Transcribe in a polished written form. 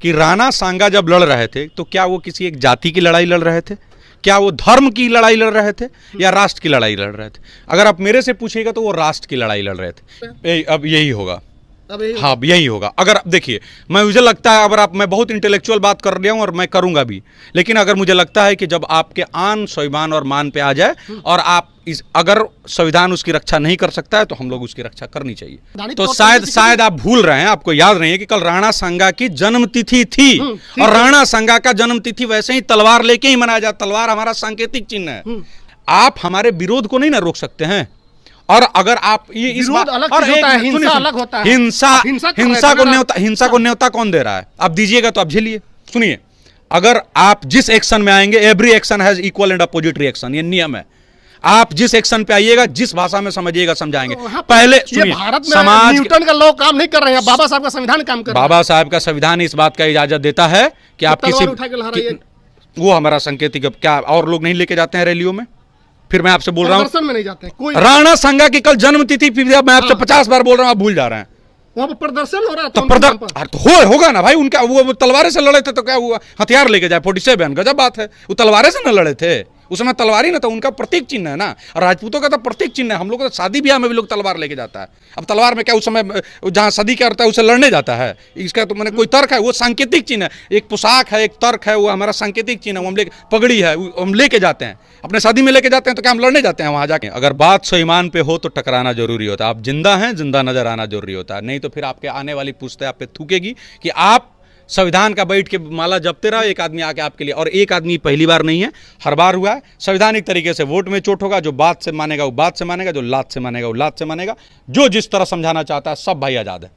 कि राणा सांगा जब लड़ रहे थे तो क्या वो किसी एक जाति की लड़ाई लड़ रहे थे, क्या वो धर्म की लड़ाई लड़ रहे थे या राष्ट्र की लड़ाई लड़ रहे थे? अगर आप मेरे से पूछिएगा तो वो राष्ट्र की लड़ाई लड़ रहे थे। अब यही होगा, हाँ यही होगा। अगर देखिए, मुझे लगता है अगर मैं बहुत इंटेलेक्चुअल बात कर रहा हूँ और मैं करूंगा भी, लेकिन अगर मुझे लगता है कि जब आपके आन स्वाभिमान और मान पे आ जाए और आप अगर संविधान उसकी रक्षा नहीं कर सकता है तो हम लोग उसकी रक्षा करनी चाहिए। तो शायद आप भूल रहे हैं, आपको याद नहीं है कि कल राणा सांगा की जन्म तिथि थी और राणा सांगा का जन्म तिथि वैसे ही तलवार लेके ही मनाया जाता। तलवार हमारा सांकेतिक चिन्ह है। आप हमारे विरोध को नहीं ना रोक सकते हैं। और अगर आप ये इस बात अलग होता है, हिंसा अलग होता है। हिंसा को न्योता कौन दे रहा है? आप दीजिएगा तो आप झेलिए। सुनिए, अगर आप जिस एक्शन में आएंगे, every action has equal and opposite reaction, ये नियम है। आप जिस एक्शन पे आइएगा, जिस भाषा में समझिएगा, समझाएंगे। पहले सुनिए, भारत में न्यूटन का लॉ काम नहीं कर रहे हैं, बाबा साहब का संविधान काम कर रहा है। बाबा साहब का संविधान इस बात का इजाजत देता है कि आप किसी, वो हमारा संकेतिक, क्या और लोग नहीं लेके जाते हैं रैलियों में? फिर मैं आपसे बोल रहा हूँ, में नहीं जाते कोई। राणा सांगा की कल जन्म तिथि, मैं आपसे 50 बार बोल रहा हूँ, आप भूल जा रहे हैं। वहां पर प्रदर्शन हो रहा है तो होगा ना भाई। उनका वो तलवारें से लड़े थे तो क्या हुआ? हथियार लेके जाए 47, गजब बात है। वो तलवारें से न लड़े थे, उस समय तलवार ही ना था, उनका प्रतीक चिन्ह है ना। और राजपूतों का तो प्रतीक चिन्ह है। हम लोग तो शादी ब्याह में भी लोग तलवार लेके जाता है। अब तलवार में क्या उस समय जहाँ शादी करता है उसे लड़ने जाता है? इसका तो मैंने कोई तर्क है? वो सांकेतिक चिन्ह है, एक पोशाक है, एक तर्क है, वो हमारा सांकेतिक चिन्ह है। हम पगड़ी है, हम लेके जाते हैं, अपने शादी में लेके जाते हैं, तो क्या हम लड़ने जाते हैं वहां जाके? अगर बात स्वाभिमान पे हो तो टकराना जरूरी होता है। आप जिंदा हैं, जिंदा नजर आना जरूरी होता है, नहीं तो फिर आपके आने वाली पुश्तें आप पे थूकेगी कि आप संविधान का बैठ के माला जपते रहो, एक आदमी आके आपके लिए। और एक आदमी पहली बार नहीं है, हर बार हुआ है। संवैधानिक तरीके से वोट में चोट होगा। जो बात से मानेगा वो बात से मानेगा, जो लात से मानेगा वो लात से मानेगा। जो जिस तरह समझाना चाहता है, सब भाई आजाद है।